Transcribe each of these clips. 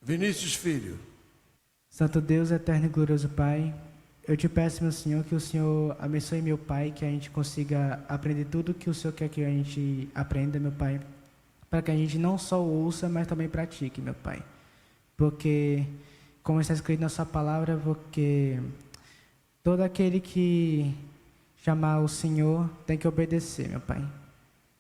Vinícius Filho. Santo Deus, eterno e glorioso Pai, eu te peço, meu Senhor, que o Senhor abençoe meu Pai, que a gente consiga aprender tudo que o Senhor quer que a gente aprenda, meu Pai, para que a gente não só ouça, mas também pratique, meu Pai. Porque, como está escrito na sua palavra, porque todo aquele que chamar o Senhor tem que obedecer, meu Pai.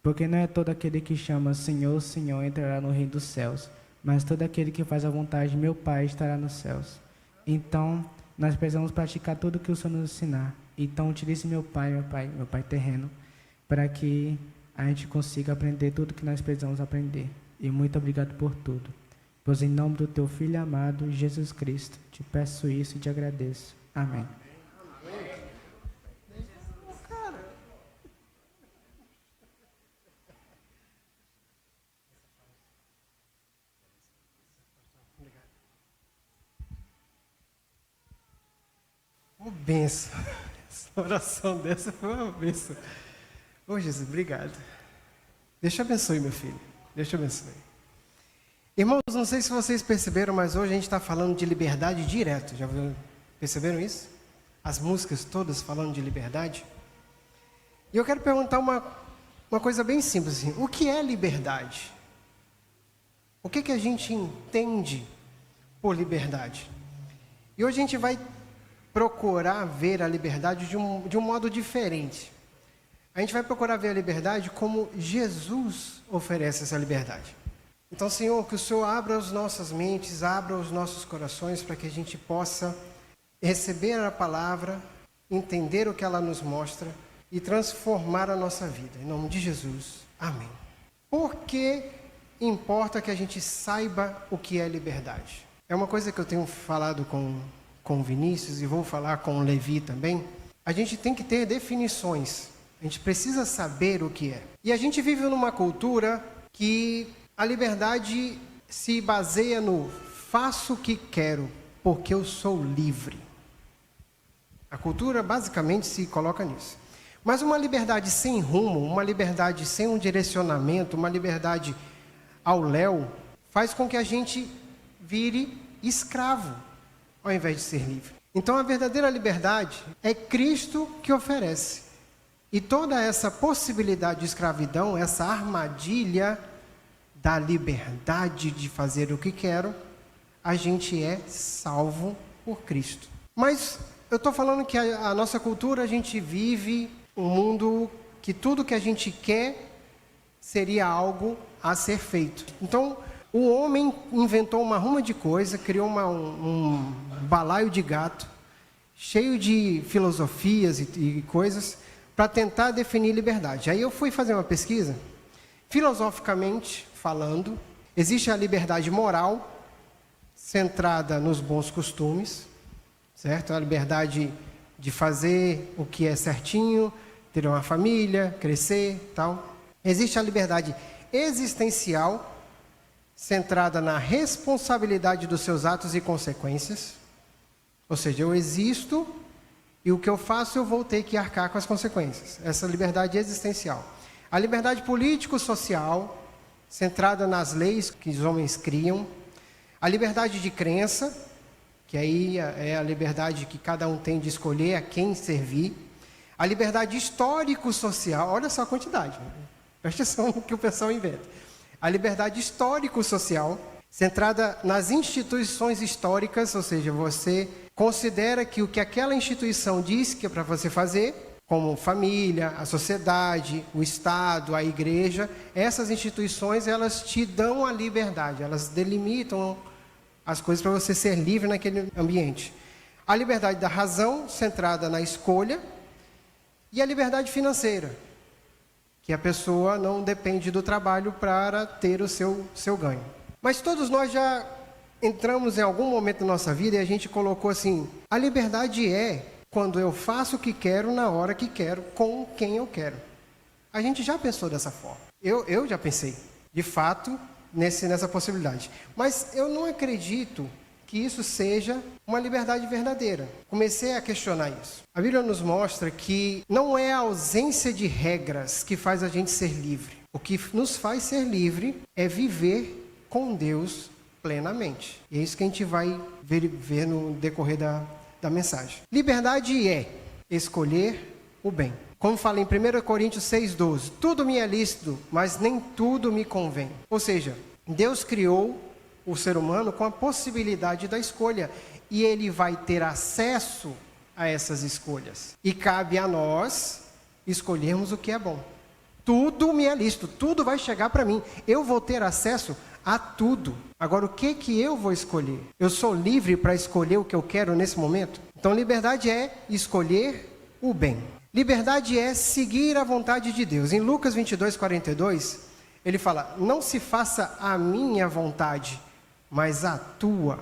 Porque não é todo aquele que chama Senhor, Senhor entrará no reino dos céus, mas todo aquele que faz a vontade de meu Pai estará nos céus. Então, nós precisamos praticar tudo o que o Senhor nos ensinar. Então, utilize meu Pai terreno, para que a gente consiga aprender tudo que nós precisamos aprender. E muito obrigado por tudo. Pois em nome do teu Filho amado, Jesus Cristo, te peço isso e te agradeço. Amém. Uma benção. Essa oração dessa foi uma benção. Ô Jesus, obrigado. Deus te abençoe, meu filho. Deus te abençoe. Irmãos, não sei se vocês perceberam, mas hoje a gente está falando de liberdade direto. Já perceberam isso? As músicas todas falando de liberdade. E eu quero perguntar uma coisa bem simples assim. O que é liberdade? O que a gente entende por liberdade? E hoje a gente vai procurar ver a liberdade de um modo diferente. A gente vai procurar ver a liberdade como Jesus oferece essa liberdade. Então, Senhor, que o Senhor abra as nossas mentes, abra os nossos corações para que a gente possa receber a palavra, entender o que ela nos mostra e transformar a nossa vida. Em nome de Jesus. Amém. Por que importa que a gente saiba o que é liberdade? É uma coisa que eu tenho falado com o Vinícius e vou falar com o Levi também. A gente tem que ter definições. A gente precisa saber o que é. E a gente vive numa cultura que a liberdade se baseia no faço o que quero, porque eu sou livre. A cultura basicamente se coloca nisso. Mas uma liberdade sem rumo, uma liberdade sem um direcionamento, uma liberdade ao léu, faz com que a gente vire escravo, ao invés de ser livre. Então a verdadeira liberdade é Cristo que oferece. E toda essa possibilidade de escravidão, essa armadilha da liberdade de fazer o que quero, a gente é salvo por Cristo. Mas eu estou falando que a nossa cultura, a gente vive um mundo que tudo que a gente quer seria algo a ser feito. Então, o homem inventou uma ruma de coisa, criou um balaio de gato, cheio de filosofias e coisas, para tentar definir liberdade. Aí eu fui fazer uma pesquisa. Filosoficamente falando, existe a liberdade moral, centrada nos bons costumes, certo? A liberdade de fazer o que é certinho, ter uma família, crescer, tal. Existe a liberdade existencial, centrada na responsabilidade dos seus atos e consequências. Ou seja, eu existo e o que eu faço eu vou ter que arcar com as consequências. Essa liberdade existencial. A liberdade político-social, centrada nas leis que os homens criam. A liberdade de crença, que aí é a liberdade que cada um tem de escolher a quem servir. A liberdade histórico-social, olha só a quantidade, presta atenção no que o pessoal inventa. A liberdade histórico-social, centrada nas instituições históricas, ou seja, você considera que o que aquela instituição diz que é para você fazer, como família, a sociedade, o Estado, a igreja, essas instituições, elas te dão a liberdade, elas delimitam as coisas para você ser livre naquele ambiente. A liberdade da razão, centrada na escolha, e a liberdade financeira, que a pessoa não depende do trabalho para ter o seu ganho. Mas todos nós já entramos em algum momento da nossa vida e a gente colocou assim, a liberdade é quando eu faço o que quero, na hora que quero, com quem eu quero. A gente já pensou dessa forma. Eu já pensei, de fato, nessa possibilidade. Mas eu não acredito que isso seja uma liberdade verdadeira. Comecei a questionar isso. A Bíblia nos mostra que não é a ausência de regras que faz a gente ser livre. O que nos faz ser livre é viver com Deus plenamente. E é isso que a gente vai ver no decorrer da mensagem. Liberdade é escolher o bem. Como fala em 1 Coríntios 6,12, tudo me é lícito, mas nem tudo me convém. Ou seja, Deus criou o ser humano com a possibilidade da escolha, e ele vai ter acesso a essas escolhas. E cabe a nós escolhermos o que é bom. Tudo me é lícito, tudo vai chegar para mim. Eu vou ter acesso a tudo. Agora, o que eu vou escolher? Eu sou livre para escolher o que eu quero nesse momento? Então, liberdade é escolher o bem. Liberdade é seguir a vontade de Deus. Em Lucas 22:42, ele fala, não se faça a minha vontade, mas a tua.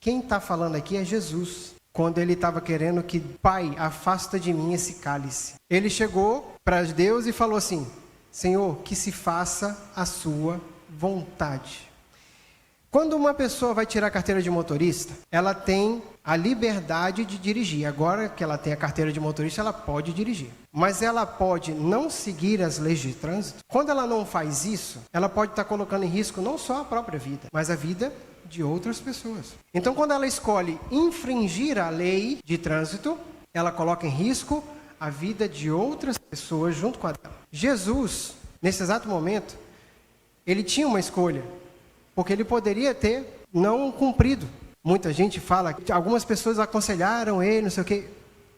Quem está falando aqui é Jesus. Quando ele estava querendo que, Pai, afasta de mim esse cálice. Ele chegou para Deus e falou assim, Senhor, que se faça a sua vontade. Quando uma pessoa vai tirar a carteira de motorista, ela tem a liberdade de dirigir. Agora que ela tem a carteira de motorista, ela pode dirigir. Mas ela pode não seguir as leis de trânsito. Quando ela não faz isso, ela pode estar colocando em risco não só a própria vida, mas a vida de outras pessoas. Então, quando ela escolhe infringir a lei de trânsito, ela coloca em risco a vida de outras pessoas junto com a dela. Jesus, nesse exato momento, ele tinha uma escolha, porque ele poderia ter não cumprido. Muita gente fala, algumas pessoas aconselharam ele, não sei o quê.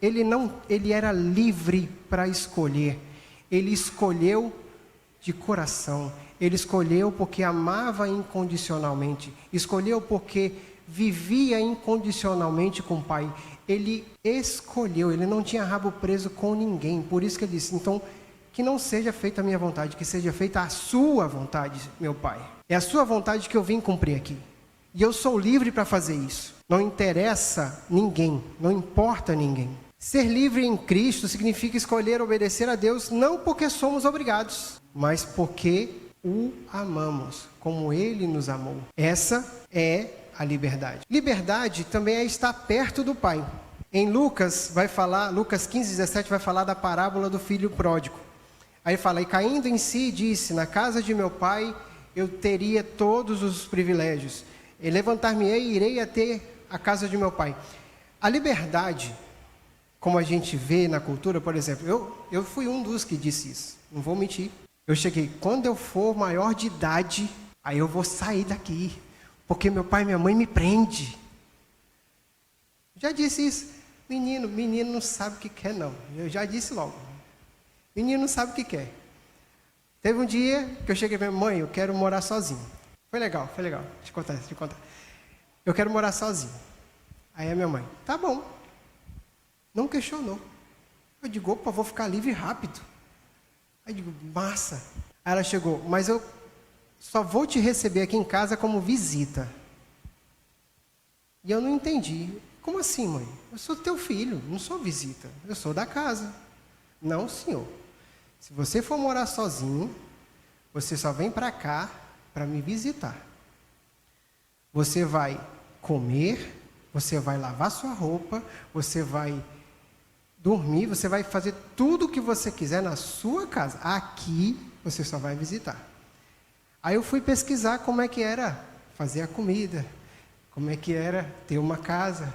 Ele era livre para escolher. Ele escolheu de coração. Ele escolheu porque amava incondicionalmente. Escolheu porque vivia incondicionalmente com o Pai. Ele escolheu, ele não tinha rabo preso com ninguém. Por isso que ele disse, então, que não seja feita a minha vontade, que seja feita a sua vontade, meu Pai. É a sua vontade que eu vim cumprir aqui. E eu sou livre para fazer isso. Não interessa ninguém, não importa ninguém. Ser livre em Cristo significa escolher obedecer a Deus, não porque somos obrigados, mas porque o amamos, como Ele nos amou. Essa é a liberdade. Liberdade também é estar perto do Pai. Em Lucas 15:17 vai falar da parábola do filho pródigo. Aí fala, e caindo em si, disse, na casa de meu pai eu teria todos os privilégios. E levantar-me-ei e irei até a casa de meu pai. A liberdade, como a gente vê na cultura, por exemplo, eu fui um dos que disse isso, não vou mentir. Eu cheguei, quando eu for maior de idade, aí eu vou sair daqui, porque meu pai e minha mãe me prendem. Já disse isso. Menino não sabe o que quer, não. Eu já disse logo. Menino não sabe o que quer. Teve um dia que eu cheguei para minha mãe, eu quero morar sozinho. Foi legal. Deixa eu contar. Eu quero morar sozinho. Aí a minha mãe, tá bom. Não questionou. Eu digo, opa, vou ficar livre rápido. Aí eu digo, massa. Aí ela chegou, mas eu só vou te receber aqui em casa como visita. E eu não entendi. Como assim, mãe? Eu sou teu filho, não sou visita. Eu sou da casa. Não, senhor. Se você for morar sozinho, você só vem para cá para me visitar. Você vai comer, você vai lavar sua roupa, você vai dormir, você vai fazer tudo o que você quiser na sua casa. Aqui, você só vai visitar. Aí eu fui pesquisar como é que era fazer a comida, como é que era ter uma casa.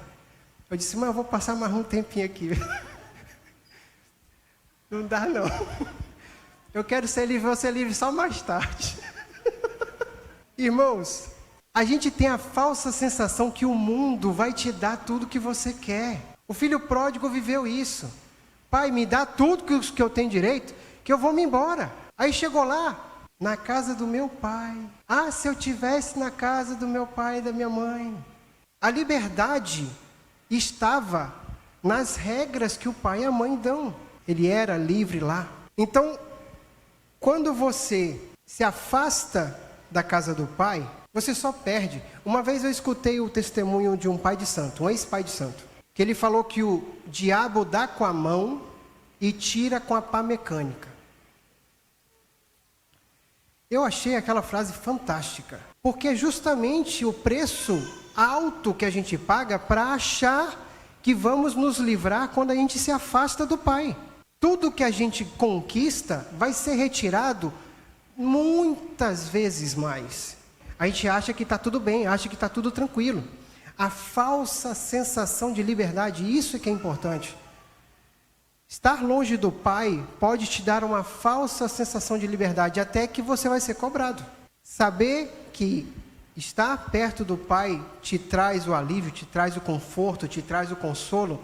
Eu disse, mas eu vou passar mais um tempinho aqui. Não dá, não. Eu quero ser livre, vou ser livre só mais tarde. Irmãos, a gente tem a falsa sensação que o mundo vai te dar tudo que você quer. O filho pródigo viveu isso. Pai, me dá tudo que eu tenho direito, que eu vou me embora. Aí chegou lá, na casa do meu pai. Ah, se eu tivesse na casa do meu pai e da minha mãe. A liberdade estava nas regras que o pai e a mãe dão. Ele era livre lá. Então, quando você se afasta da casa do pai, você só perde. Uma vez eu escutei o testemunho de um pai de santo, um ex-pai de santo, que ele falou que o diabo dá com a mão e tira com a pá mecânica. Eu achei aquela frase fantástica, porque é justamente o preço alto que a gente paga para achar que vamos nos livrar quando a gente se afasta do Pai. Tudo que a gente conquista vai ser retirado muitas vezes mais. A gente acha que está tudo bem, acha que está tudo tranquilo. A falsa sensação de liberdade, isso é que é importante. Estar longe do Pai pode te dar uma falsa sensação de liberdade, até que você vai ser cobrado. Saber que estar perto do Pai te traz o alívio, te traz o conforto, te traz o consolo,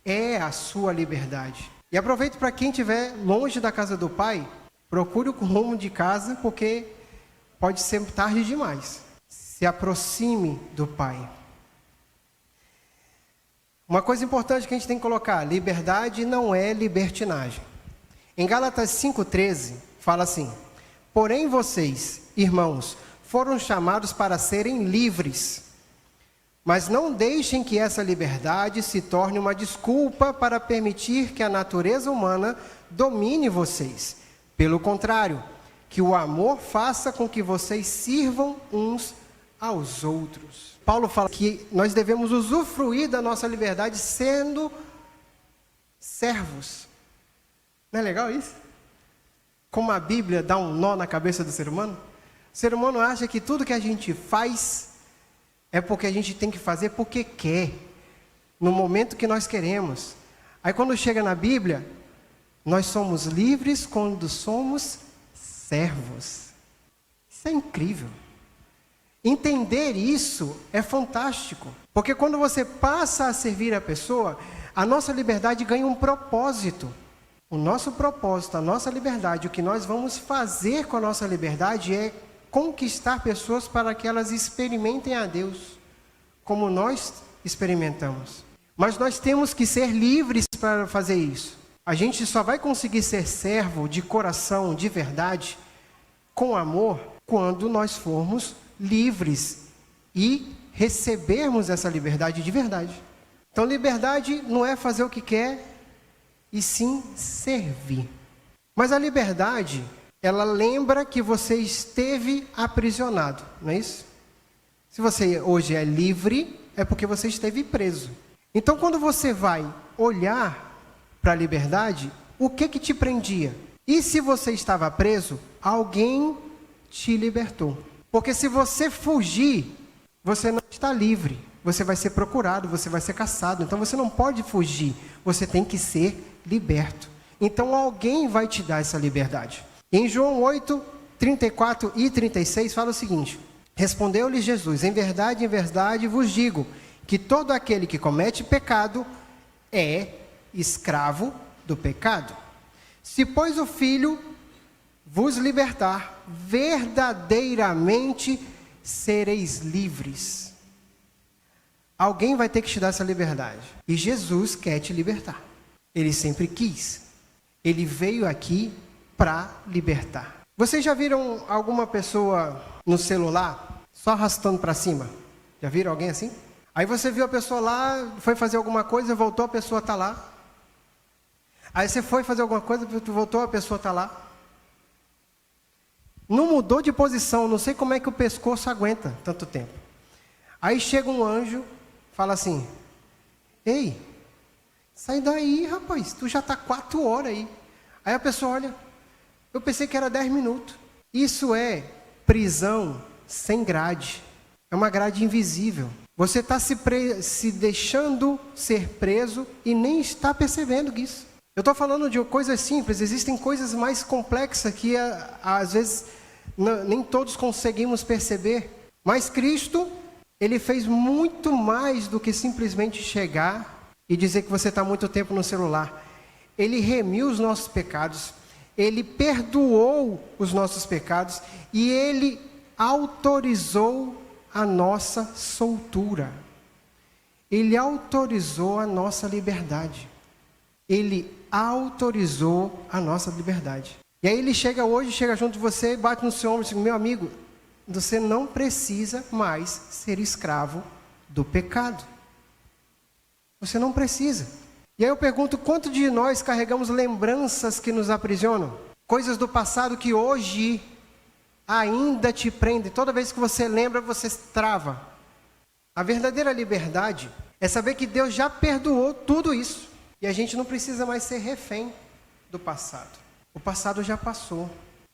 é a sua liberdade. E aproveito para quem estiver longe da casa do Pai, procure o rumo de casa, porque pode ser tarde demais. Se aproxime do Pai. Uma coisa importante que a gente tem que colocar: liberdade não é libertinagem. Em Gálatas 5,13, fala assim: porém vocês, irmãos, foram chamados para serem livres. Mas não deixem que essa liberdade se torne uma desculpa para permitir que a natureza humana domine vocês. Pelo contrário, que o amor faça com que vocês sirvam uns aos outros. Paulo fala que nós devemos usufruir da nossa liberdade sendo servos. Não é legal isso? Como a Bíblia dá um nó na cabeça do ser humano? O ser humano acha que tudo que a gente faz é porque a gente tem que fazer porque quer, no momento que nós queremos. Aí quando chega na Bíblia, nós somos livres quando somos servos. Isso é incrível. Entender isso é fantástico, porque quando você passa a servir a pessoa, a nossa liberdade ganha um propósito. O nosso propósito, a nossa liberdade, o que nós vamos fazer com a nossa liberdade é conquistar pessoas para que elas experimentem a Deus, como nós experimentamos. Mas nós temos que ser livres para fazer isso. A gente só vai conseguir ser servo de coração, de verdade, com amor, quando nós formos livres e recebermos essa liberdade de verdade. Então, liberdade não é fazer o que quer, e sim servir. Mas a liberdade, ela lembra que você esteve aprisionado, não é isso? Se você hoje é livre, é porque você esteve preso. Então, quando você vai olhar para a liberdade, o que te prendia? E se você estava preso, alguém te libertou. Porque se você fugir, você não está livre. Você vai ser procurado, você vai ser caçado. Então você não pode fugir. Você tem que ser liberto. Então alguém vai te dar essa liberdade. Em João 8, 34 e 36 fala o seguinte: respondeu-lhe Jesus: em verdade vos digo, que todo aquele que comete pecado é escravo do pecado. Se, pois, o Filho vos libertar, verdadeiramente sereis livres. Alguém vai ter que te dar essa liberdade. E Jesus quer te libertar. Ele sempre quis. Ele veio aqui para libertar. Vocês já viram alguma pessoa no celular só arrastando para cima? Já viram alguém assim? Aí você viu a pessoa lá, foi fazer alguma coisa, voltou, a pessoa está lá. Aí você foi fazer alguma coisa, voltou, a pessoa está lá. Não mudou de posição, não sei como é que o pescoço aguenta tanto tempo. Aí chega um anjo, fala assim: ei, sai daí, rapaz, tu já está 4 horas aí. Aí a pessoa olha: eu pensei que era 10 minutos. Isso é prisão sem grade. É uma grade invisível. Você está se deixando ser preso e nem está percebendo isso. Eu estou falando de coisas simples, existem coisas mais complexas que às vezes nem todos conseguimos perceber. Mas Cristo, Ele fez muito mais do que simplesmente chegar e dizer que você está muito tempo no celular. Ele remiu os nossos pecados, Ele perdoou os nossos pecados e Ele autorizou a nossa soltura. Ele autorizou a nossa liberdade. Ele autorizou a nossa liberdade. E aí ele chega junto de você, bate no seu ombro e diz: meu amigo, você não precisa mais ser escravo do pecado. Você não precisa. E aí eu pergunto: quanto de nós carregamos lembranças que nos aprisionam? Coisas do passado que hoje ainda te prendem. Toda vez que você lembra, você trava. A verdadeira liberdade é saber que Deus já perdoou tudo isso. E a gente não precisa mais ser refém do passado. O passado já passou.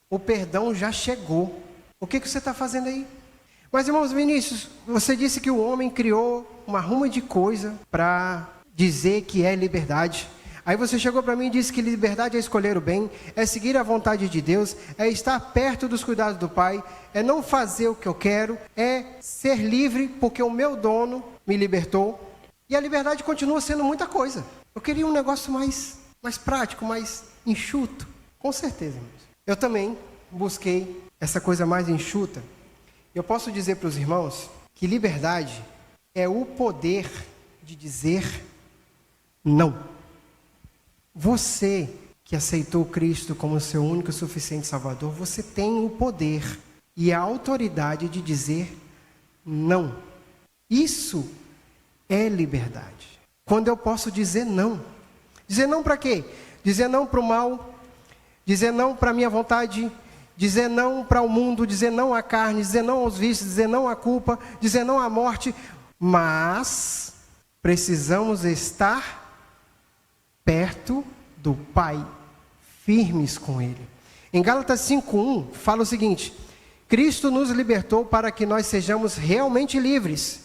O perdão já chegou. O que você está fazendo aí? Mas, irmãos, Vinícius, você disse que o homem criou uma ruma de coisa para dizer que é liberdade. Aí você chegou para mim e disse que liberdade é escolher o bem, é seguir a vontade de Deus, é estar perto dos cuidados do Pai, é não fazer o que eu quero, é ser livre porque o meu dono me libertou. E a liberdade continua sendo muita coisa. Eu queria um negócio mais prático, mais enxuto. Com certeza, irmãos. Eu também busquei essa coisa mais enxuta. Eu posso dizer para os irmãos que liberdade é o poder de dizer não. Você que aceitou Cristo como seu único e suficiente Salvador, você tem o poder e a autoridade de dizer não. Isso é liberdade. Quando eu posso dizer não. Dizer não para quê? Dizer não para o mal, dizer não para a minha vontade, dizer não para o mundo, dizer não à carne, dizer não aos vícios, dizer não à culpa, dizer não à morte. Mas precisamos estar perto do Pai, firmes com Ele. Em Gálatas 5:1 fala o seguinte: Cristo nos libertou para que nós sejamos realmente livres.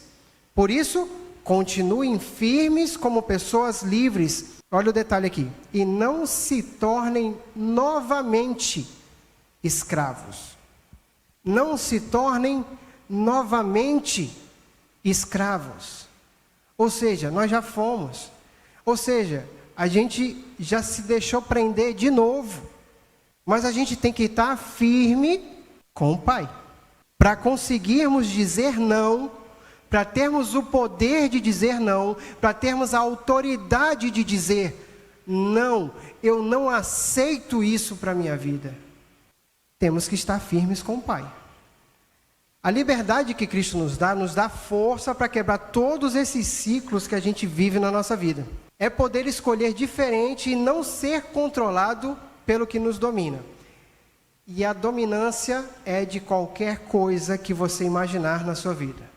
Por isso, continuem firmes como pessoas livres. Olha o detalhe aqui. E não se tornem novamente escravos. Não se tornem novamente escravos. Ou seja, nós já fomos. Ou seja, a gente já se deixou prender de novo. Mas a gente tem que estar firme com o Pai. Para conseguirmos dizer não, para termos o poder de dizer não, para termos a autoridade de dizer não, eu não aceito isso para a minha vida. Temos que estar firmes com o Pai. A liberdade que Cristo nos dá força para quebrar todos esses ciclos que a gente vive na nossa vida. É poder escolher diferente e não ser controlado pelo que nos domina. E a dominância é de qualquer coisa que você imaginar na sua vida.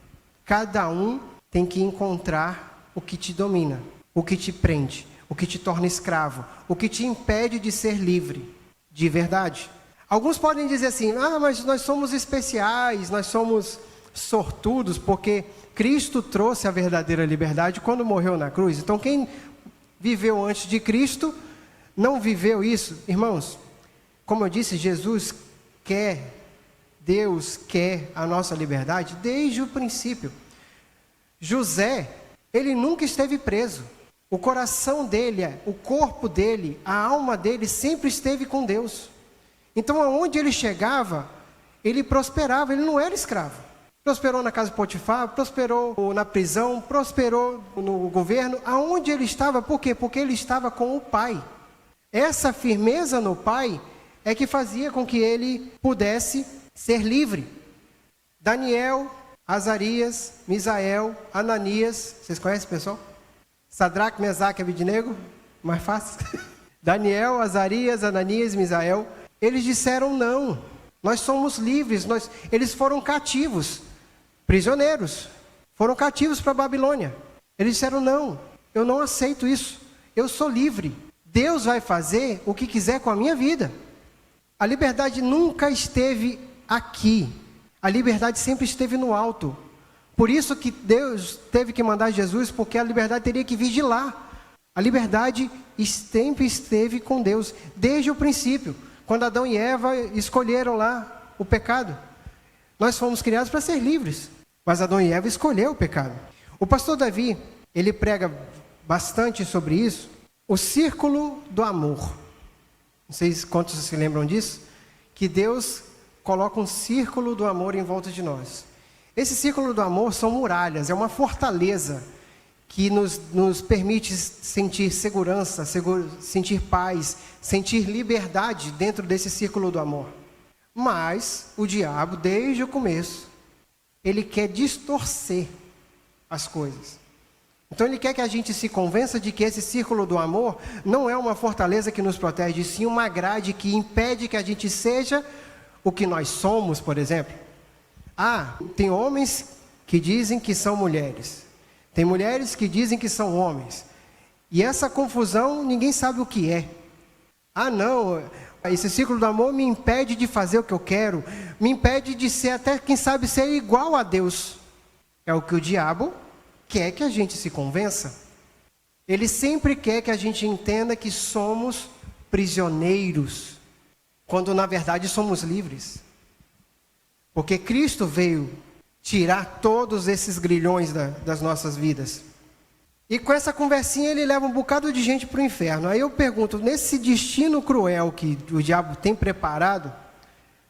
Cada um tem que encontrar o que te domina, o que te prende, o que te torna escravo, o que te impede de ser livre, de verdade. Alguns podem dizer assim: mas nós somos especiais, nós somos sortudos, porque Cristo trouxe a verdadeira liberdade quando morreu na cruz. Então quem viveu antes de Cristo não viveu isso. Irmãos, como eu disse, Deus quer a nossa liberdade desde o princípio. José, ele nunca esteve preso. O coração dele, o corpo dele, a alma dele sempre esteve com Deus. Então, aonde ele chegava, ele prosperava, ele não era escravo. Prosperou na casa de Potifar, prosperou na prisão, prosperou no governo. Aonde ele estava, por quê? Porque ele estava com o Pai. Essa firmeza no Pai é que fazia com que ele pudesse ser livre. Daniel, Azarias, Misael, Ananias, vocês conhecem, pessoal? Sadraque, Mesaque e Abednego, mais fácil. Daniel, Azarias, Ananias, Misael, eles disseram não. Nós somos livres. Eles foram cativos, prisioneiros, foram cativos para a Babilônia. Eles disseram não, eu não aceito isso, eu sou livre. Deus vai fazer o que quiser com a minha vida. A liberdade nunca esteve aqui. A liberdade sempre esteve no alto. Por isso que Deus teve que mandar Jesus, porque a liberdade teria que vir de lá. A liberdade sempre esteve com Deus, desde o princípio. Quando Adão e Eva escolheram lá o pecado. Nós fomos criados para ser livres, mas Adão e Eva escolheram o pecado. O pastor Davi, ele prega bastante sobre isso. O círculo do amor. Não sei quantos se lembram disso. Que Deus coloca um círculo do amor em volta de nós. Esse círculo do amor são muralhas, é uma fortaleza que nos permite sentir segurança, sentir paz, sentir liberdade dentro desse círculo do amor. Mas o diabo, desde o começo, ele quer distorcer as coisas. Então ele quer que a gente se convença de que esse círculo do amor não é uma fortaleza que nos protege, sim uma grade que impede que a gente seja o que nós somos, por exemplo. Tem homens que dizem que são mulheres. Tem mulheres que dizem que são homens. E essa confusão, ninguém sabe o que é. Não, Esse ciclo do amor me impede de fazer o que eu quero, me impede de ser até, quem sabe, ser igual a Deus. É o que o diabo quer que a gente se convença. Ele sempre quer que a gente entenda que somos prisioneiros, quando na verdade somos livres. Porque Cristo veio tirar todos esses grilhões das nossas vidas. E com essa conversinha ele leva um bocado de gente para o inferno. Aí eu pergunto, nesse destino cruel que o diabo tem preparado,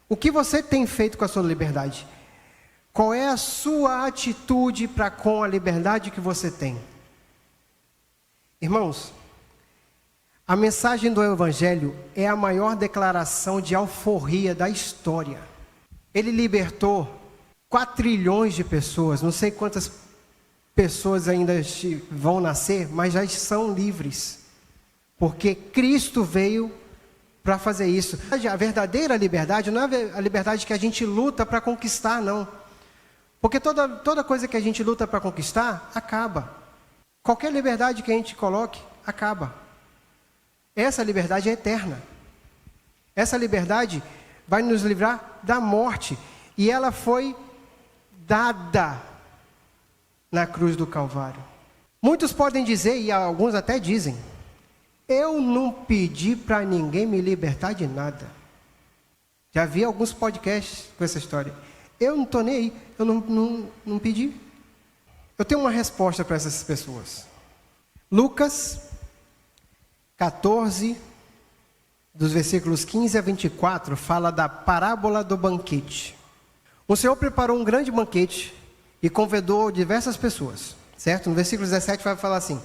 o que você tem feito com a sua liberdade? Qual é a sua atitude para com a liberdade que você tem? Irmãos, a mensagem do Evangelho é a maior declaração de alforria da história. Ele libertou 4 trilhões de pessoas, não sei quantas pessoas ainda vão nascer, mas já são livres. Porque Cristo veio para fazer isso. A verdadeira liberdade não é a liberdade que a gente luta para conquistar, não. Porque toda coisa que a gente luta para conquistar, acaba. Qualquer liberdade que a gente coloque, acaba. Essa liberdade é eterna. Essa liberdade vai nos livrar da morte. E ela foi dada na cruz do Calvário. Muitos podem dizer, e alguns até dizem, eu não pedi para ninguém me libertar de nada. Já vi alguns podcasts com essa história. Eu não estou nem aí, eu não pedi. Eu tenho uma resposta para essas pessoas. Lucas 14, dos versículos 15 a 24, fala da parábola do banquete. O Senhor preparou um grande banquete e convidou diversas pessoas, certo? No versículo 17 vai falar assim: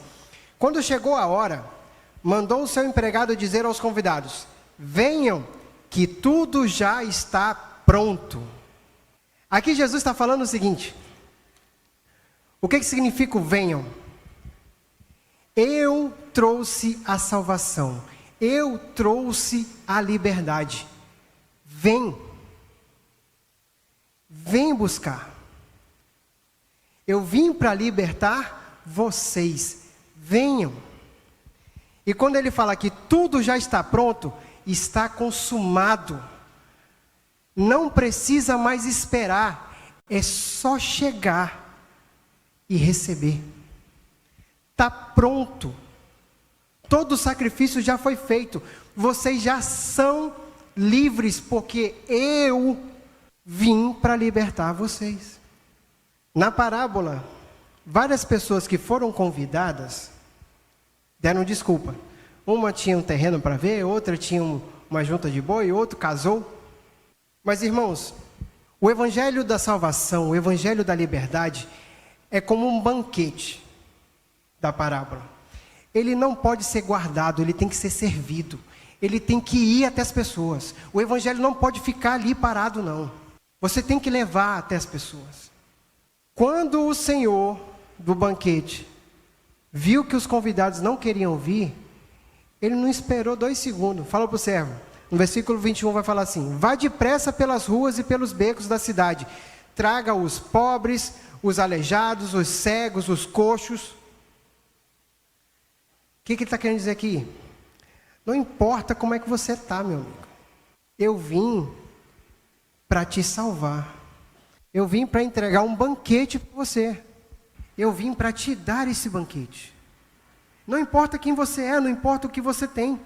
quando chegou a hora, mandou o seu empregado dizer aos convidados: venham, que tudo já está pronto. Aqui Jesus está falando o seguinte: o que significa o venham? Eu trouxe a salvação, eu trouxe a liberdade. Vem buscar. Eu vim para libertar vocês. Venham. E quando ele fala que tudo já está pronto, está consumado. Não precisa mais esperar. É só chegar e receber. Está pronto. Todo o sacrifício já foi feito. Vocês já são livres, porque eu vim para libertar vocês. Na parábola, várias pessoas que foram convidadas deram desculpa. Uma tinha um terreno para ver, outra tinha uma junta de boi, outro casou. Mas, irmãos, o evangelho da salvação, o evangelho da liberdade, é como um banquete da parábola. Ele não pode ser guardado, ele tem que ser servido. Ele tem que ir até as pessoas. O evangelho não pode ficar ali parado, não. Você tem que levar até as pessoas. Quando o Senhor do banquete viu que os convidados não queriam vir, ele não esperou 2 segundos. Fala para o servo. No versículo 21 vai falar assim: vá depressa pelas ruas e pelos becos da cidade. Traga os pobres, os aleijados, os cegos, os coxos. O que ele está querendo dizer aqui? Não importa como é que você está, meu amigo. Eu vim para te salvar. Eu vim para entregar um banquete para você. Eu vim para te dar esse banquete. Não importa quem você é, não importa o que você tem.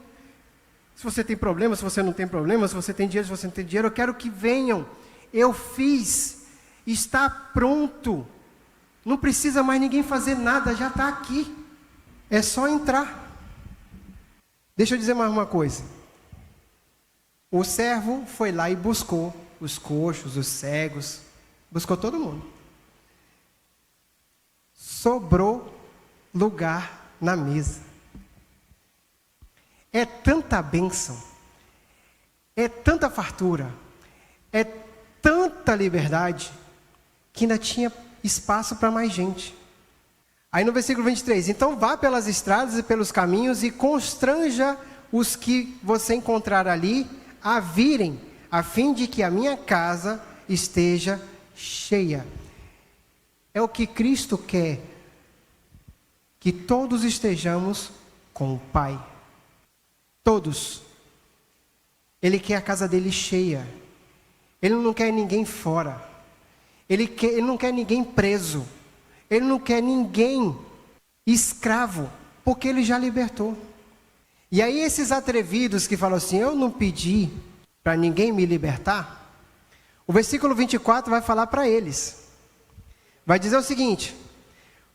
Se você tem problema, se você não tem problema, se você tem dinheiro, se você não tem dinheiro, eu quero que venham. Eu fiz, está pronto. Não precisa mais ninguém fazer nada, já está aqui. É só entrar. Deixa eu dizer mais uma coisa. O servo foi lá e buscou os coxos, os cegos, buscou todo mundo. Sobrou lugar na mesa. É tanta bênção, é tanta fartura, é tanta liberdade, que ainda tinha espaço para mais gente. Aí no versículo 23, então vá pelas estradas e pelos caminhos e constranja os que você encontrar ali a virem, a fim de que a minha casa esteja cheia. É o que Cristo quer, que todos estejamos com o Pai. Todos. Ele quer a casa dele cheia. Ele não quer ninguém fora. Ele não quer ninguém preso. Ele não quer ninguém escravo, porque ele já libertou. E aí esses atrevidos que falam assim, eu não pedi para ninguém me libertar, o versículo 24 vai falar para eles. Vai dizer o seguinte: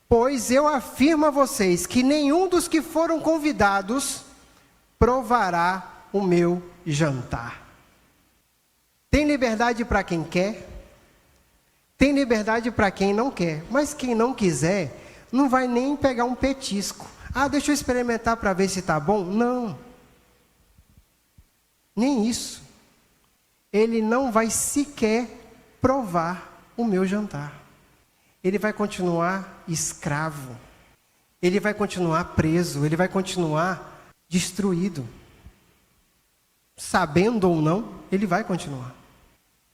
pois eu afirmo a vocês que nenhum dos que foram convidados provará o meu jantar. Tem liberdade para quem quer, tem liberdade para quem não quer, mas quem não quiser, não vai nem pegar um petisco. Ah, deixa eu experimentar para ver se está bom. Não. Nem isso. Ele não vai sequer provar o meu jantar. Ele vai continuar escravo. Ele vai continuar preso. Ele vai continuar destruído. Sabendo ou não, ele vai continuar.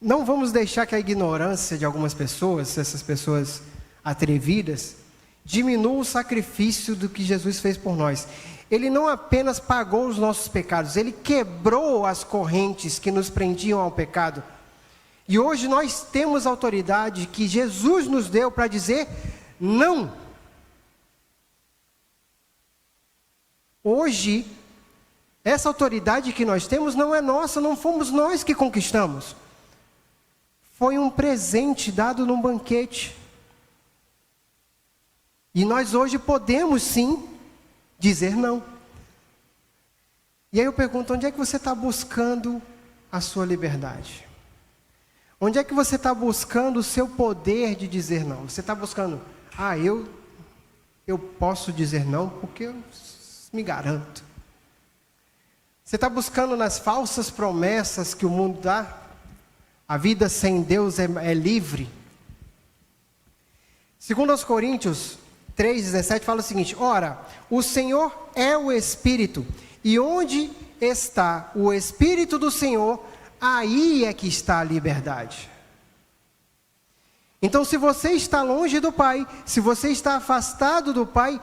Não vamos deixar que a ignorância de algumas pessoas, essas pessoas atrevidas, diminua o sacrifício do que Jesus fez por nós. Ele não apenas pagou os nossos pecados, ele quebrou as correntes que nos prendiam ao pecado. E hoje nós temos autoridade que Jesus nos deu para dizer não. Hoje, essa autoridade que nós temos não é nossa, não fomos nós que conquistamos. Foi um presente dado num banquete. E nós hoje podemos sim dizer não. E aí eu pergunto, onde é que você está buscando a sua liberdade? Onde é que você está buscando o seu poder de dizer não? Você está buscando, eu posso dizer não porque eu me garanto. Você está buscando nas falsas promessas que o mundo dá? A vida sem Deus é livre. Segundo aos Coríntios 3,17 fala o seguinte: ora, o Senhor é o Espírito, e onde está o Espírito do Senhor, aí é que está a liberdade. Então, se você está longe do Pai, se você está afastado do Pai,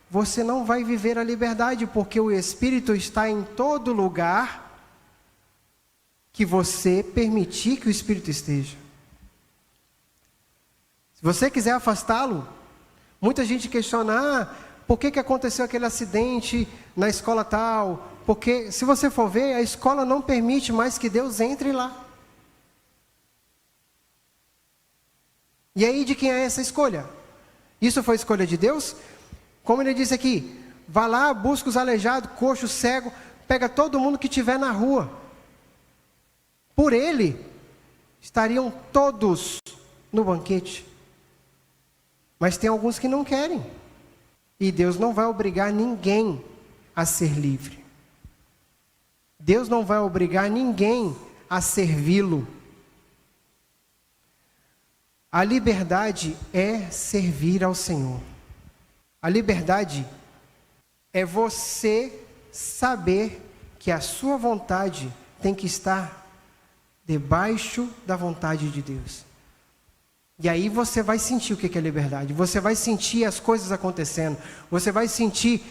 você não vai viver a liberdade, porque o Espírito está em todo lugar que você permitir que o Espírito esteja. Se você quiser afastá-lo, muita gente questiona, por que aconteceu aquele acidente na escola tal? Porque, se você for ver, a escola não permite mais que Deus entre lá. E aí, de quem é essa escolha? Isso foi escolha de Deus? Como ele disse aqui, vá lá, busca os aleijados, coxo, cego, pega todo mundo que estiver na rua. Por ele, estariam todos no banquete. Mas tem alguns que não querem. E Deus não vai obrigar ninguém a ser livre. Deus não vai obrigar ninguém a servi-lo. A liberdade é servir ao Senhor. A liberdade é você saber que a sua vontade tem que estar debaixo da vontade de Deus. E aí você vai sentir o que é liberdade. Você vai sentir as coisas acontecendo. Você vai sentir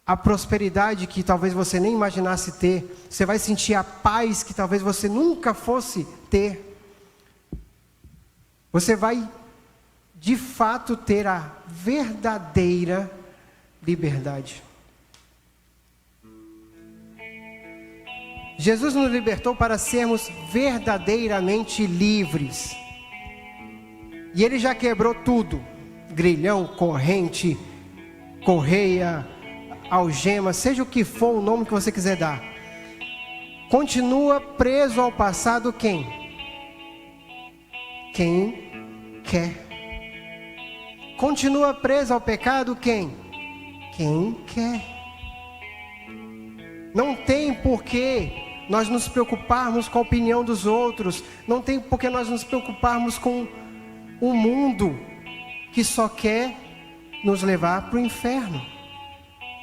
a prosperidade que talvez você nem imaginasse ter. Você vai sentir a paz que talvez você nunca fosse ter. Você vai, de fato, ter a verdadeira liberdade. Jesus nos libertou para sermos verdadeiramente livres. E Ele já quebrou tudo. Grilhão, corrente, correia, algema, seja o que for o nome que você quiser dar. Continua preso ao passado quem? Quem quer. Continua preso ao pecado quem? Quem quer. Não tem porquê nós nos preocuparmos com a opinião dos outros. Não tem porquê nós nos preocuparmos com o mundo que só quer nos levar para o inferno.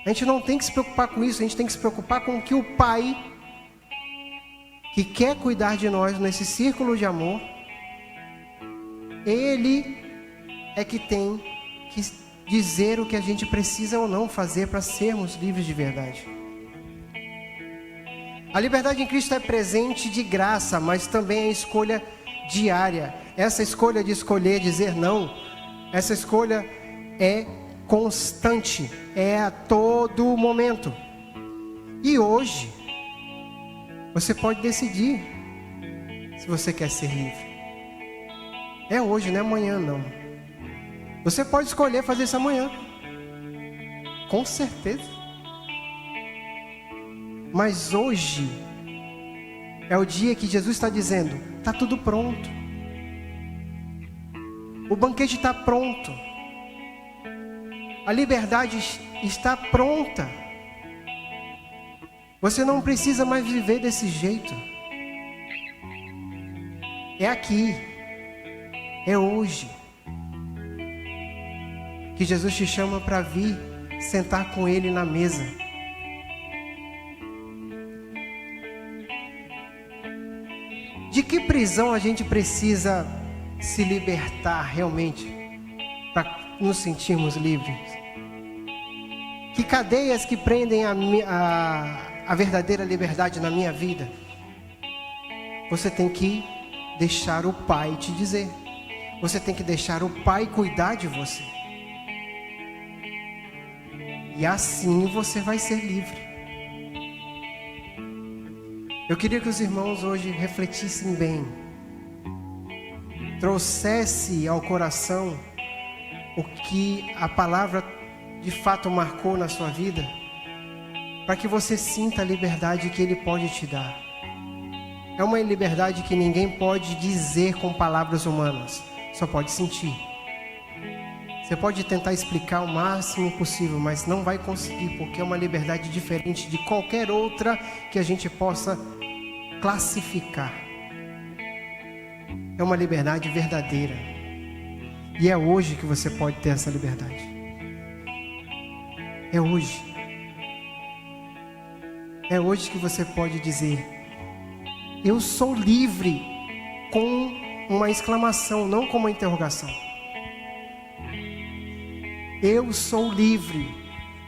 A gente não tem que se preocupar com isso. A gente tem que se preocupar com o que o Pai, que quer cuidar de nós nesse círculo de amor, Ele é que tem que dizer o que a gente precisa ou não fazer para sermos livres de verdade. A liberdade em Cristo é presente de graça, mas também é escolha diária. Essa escolha de escolher dizer não, essa escolha é constante, é a todo momento. E hoje, você pode decidir se você quer ser livre. É hoje, não é amanhã não. Você pode escolher fazer isso amanhã, com certeza. Mas hoje é o dia que Jesus está dizendo: está tudo pronto. O banquete está pronto. A liberdade está pronta. Você não precisa mais viver desse jeito. É aqui. É hoje. Que Jesus te chama para vir sentar com Ele na mesa. De que prisão a gente precisa se libertar realmente para nos sentirmos livres? Que cadeias que prendem a verdadeira liberdade na minha vida? Você tem que deixar o Pai te dizer. Você tem que deixar o Pai cuidar de você. E assim você vai ser livre. Eu queria que os irmãos hoje refletissem bem, trouxesse ao coração o que a palavra de fato marcou na sua vida, para que você sinta a liberdade que Ele pode te dar. É uma liberdade que ninguém pode dizer com palavras humanas, só pode sentir. Você pode tentar explicar o máximo possível, mas não vai conseguir, porque é uma liberdade diferente de qualquer outra que a gente possa classificar. É uma liberdade verdadeira. E é hoje que você pode ter essa liberdade. É hoje. É hoje que você pode dizer: eu sou livre, com uma exclamação, não com uma interrogação. Eu sou livre.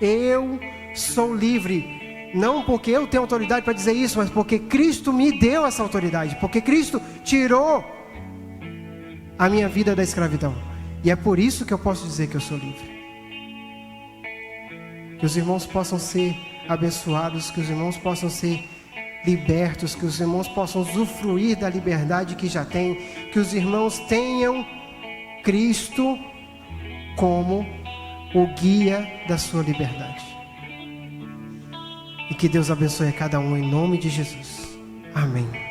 Eu sou livre. Não porque eu tenho autoridade para dizer isso, mas porque Cristo me deu essa autoridade. Porque Cristo tirou a minha vida da escravidão. E é por isso que eu posso dizer que eu sou livre. Que os irmãos possam ser abençoados, que os irmãos possam ser libertos, que os irmãos possam usufruir da liberdade que já têm, que os irmãos tenham Cristo como o guia da sua liberdade. E que Deus abençoe a cada um em nome de Jesus. Amém.